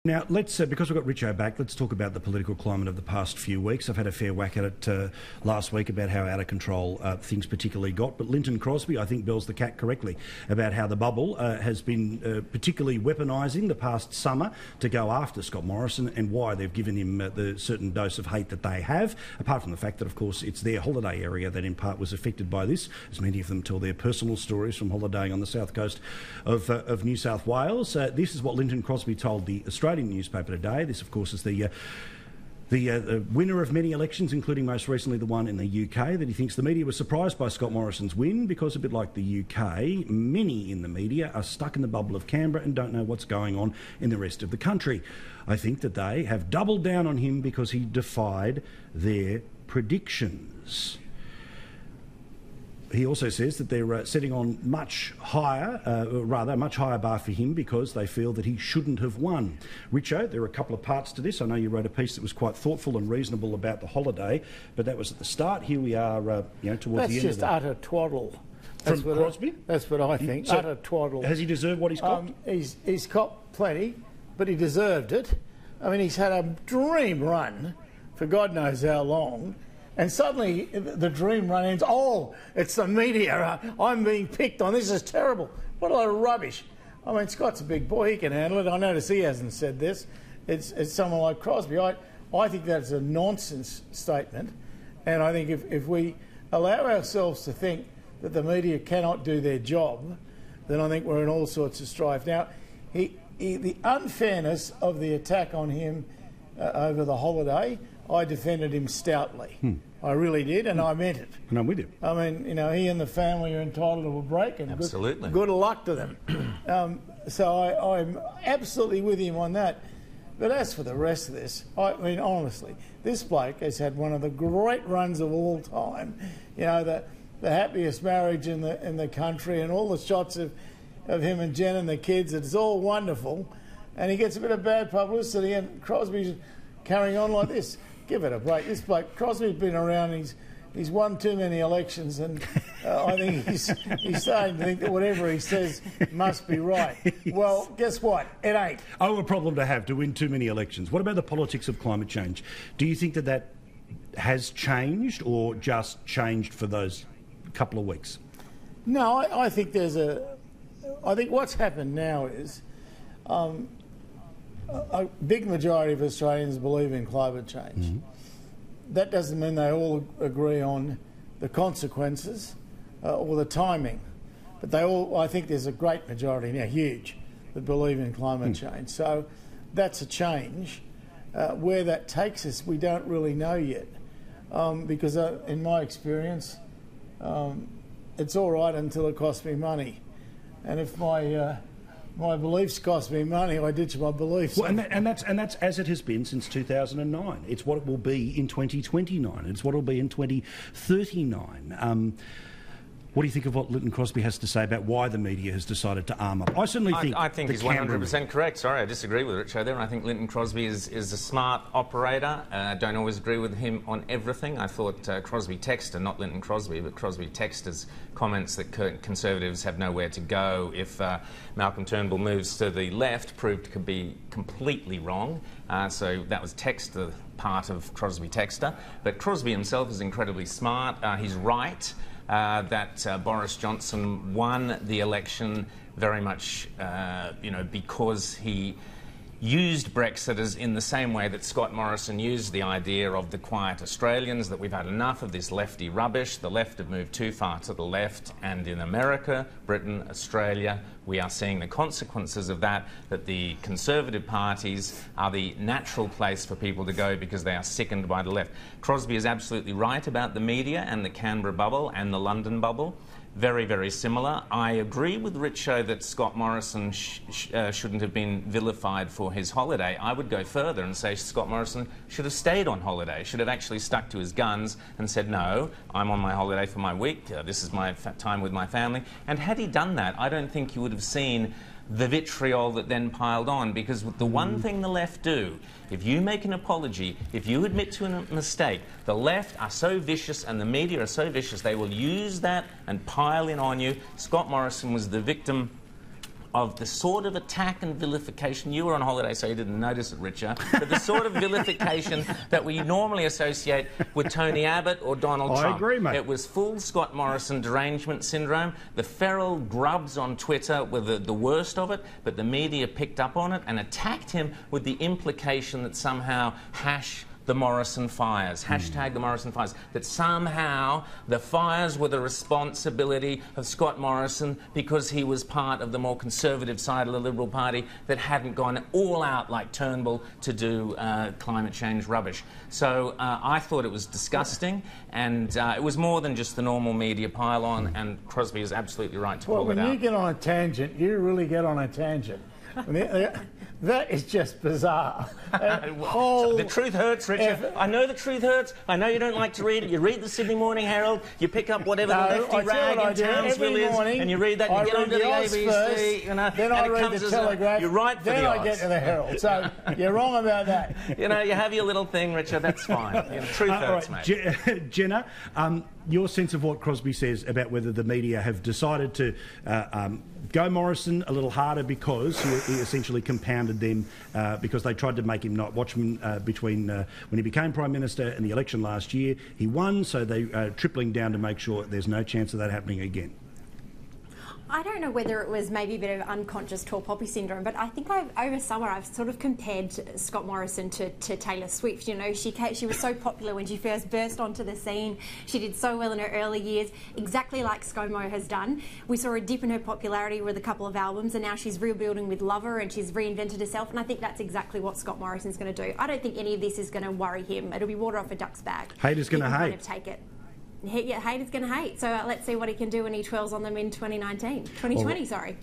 Now, let's, because we've got Richo back, let's talk about the political climate of the past few weeks. I've had a fair whack at it last week about how out of control things particularly got, but Lynton Crosby, I think, bells the cat correctly about how the bubble has been particularly weaponising the past summer to go after Scott Morrison and why they've given him the certain dose of hate that they have, apart from the fact that, of course, it's their holiday area that in part was affected by this, as many of them tell their personal stories from holidaying on the south coast of New South Wales. This is what Lynton Crosby told the Australian newspaper today. This, of course, is the winner of many elections, including most recently the one in the UK, that he thinks the media was surprised by Scott Morrison's win because, a bit like the UK, many in the media are stuck in the bubble of Canberra and don't know what's going on in the rest of the country. I think that they have doubled down on him because he defied their predictions. He also says that they're setting on much higher bar for him because they feel that he shouldn't have won. Richo, there are a couple of parts to this. I know you wrote a piece that was quite thoughtful and reasonable about the holiday, but that was at the start. Here we are, towards the end of the... That's just utter twaddle. From Crosby? That's what I think, so utter twaddle. Has he deserved what he's copped? He's copped plenty, but he deserved it. I mean, he's had a dream run for God knows how long, and suddenly the dream run ends. Oh, it's the media. I'm being picked on. This is terrible. What a lot of rubbish. I mean, Scott's a big boy. He can handle it. I notice he hasn't said this. It's someone like Crosby. I think that's a nonsense statement. And I think if we allow ourselves to think that the media cannot do their job, then I think we're in all sorts of strife. Now, the unfairness of the attack on him over the holiday, I defended him stoutly. I really did, and I meant it. And I'm with you. I mean, he and the family are entitled to a break, and absolutely good luck to them. So I'm absolutely with him on that. But as for the rest of this, I mean, honestly, this bloke has had one of the great runs of all time. The happiest marriage in the country, and all the shots of him and Jen and the kids. It's all wonderful, and he gets a bit of bad publicity, and Crosby's carrying on like this. Give it a break. This bloke, Crosby's been around, he's won too many elections, and I think he's starting to think that whatever he says must be right. Well, guess what? It ain't. Oh, a problem to have, to win too many elections. What about the politics of climate change? Do you think that has changed, or just changed for those couple of weeks? No, I think I think what's happened now is a big majority of Australians believe in climate change. That doesn't mean they all agree on the consequences or the timing, but I think there's a great majority now, huge, that believe in climate change. So that's a change. Where that takes us, we don't really know yet, because in my experience, it's all right until it costs me money, and if my beliefs cost me money, I ditch my beliefs. Well, and that's as it has been since 2009. It's what it will be in 2029. It's what it will be in 2039. What do you think of what Lynton Crosby has to say about why the media has decided to arm up? I certainly think... I think he's 100% correct. Sorry, I disagree with Richo there. I think Lynton Crosby is a smart operator. I don't always agree with him on everything. I thought Crosby Textor, not Lynton Crosby, but Crosby Textor's comments that Conservatives have nowhere to go if Malcolm Turnbull moves to the left proved to be completely wrong. So that was Textor part of Crosby Textor. But Crosby himself is incredibly smart. He's right. That Boris Johnson won the election very much, because he used Brexiters in the same way that Scott Morrison used the idea of the quiet Australians, that we've had enough of this lefty rubbish. The left have moved too far to the left, and in America, Britain, Australia, we are seeing the consequences of that, that the Conservative parties are the natural place for people to go because they are sickened by the left. Crosby is absolutely right about the media and the Canberra bubble and the London bubble. Very, very similar. I agree with Richo that Scott Morrison shouldn't have been vilified for his holiday. I would go further and say Scott Morrison should have stayed on holiday, should have actually stuck to his guns and said, no, I'm on my holiday for my week, this is my time with my family. And had he done that, I don't think you would have seen the vitriol that then piled on, because the one thing the left do, if you make an apology, if you admit to a mistake, the left are so vicious and the media are so vicious, they will use that and pile in on you. Scott Morrison was the victim of the sort of attack and vilification. You were on holiday, so you didn't notice it, Richard, but the sort of vilification that we normally associate with Tony Abbott or Donald Trump. I agree, mate. It was full Scott Morrison derangement syndrome. The feral grubs on Twitter were the worst of it, but the media picked up on it and attacked him with the implication that somehow the Morrison fires, hashtag the Morrison fires, that somehow the fires were the responsibility of Scott Morrison because he was part of the more conservative side of the Liberal Party that hadn't gone all out like Turnbull to do climate change rubbish. So I thought it was disgusting, and it was more than just the normal media pile-on, and Crosby is absolutely right to call it out. When you get on a tangent, you really get on a tangent. That is just bizarre. The truth hurts, Richard. I know the truth hurts. I know you don't like to read it. You read the Sydney Morning Herald, you pick up whatever the lefty rag in Townsville is, and you read that, and you get onto the ABC, first, then I read the Telegraph, you write for then the I get to the Herald. So you're wrong about that. You know, you have your little thing, Richard, that's fine. You know, truth hurts, mate. Jenna, your sense of what Crosby says about whether the media have decided to go Morrison a little harder because he essentially compounded them because they tried to make him not watch him between when he became Prime Minister and the election last year. He won, so they tripling down to make sure there's no chance of that happening again. I don't know whether it was maybe a bit of unconscious tall poppy syndrome, but I think over summer I've sort of compared Scott Morrison to Taylor Swift. You know, she was so popular when she first burst onto the scene. She did so well in her early years, exactly like ScoMo has done. We saw a dip in her popularity with a couple of albums, and now she's rebuilding with Lover, and she's reinvented herself, and I think that's exactly what Scott Morrison's going to do. I don't think any of this is going to worry him. It'll be water off a duck's back. Haters going to hate. Kind of take it. Yeah, haters going to hate. So let's see what he can do when he twirls on them in 2020, sorry.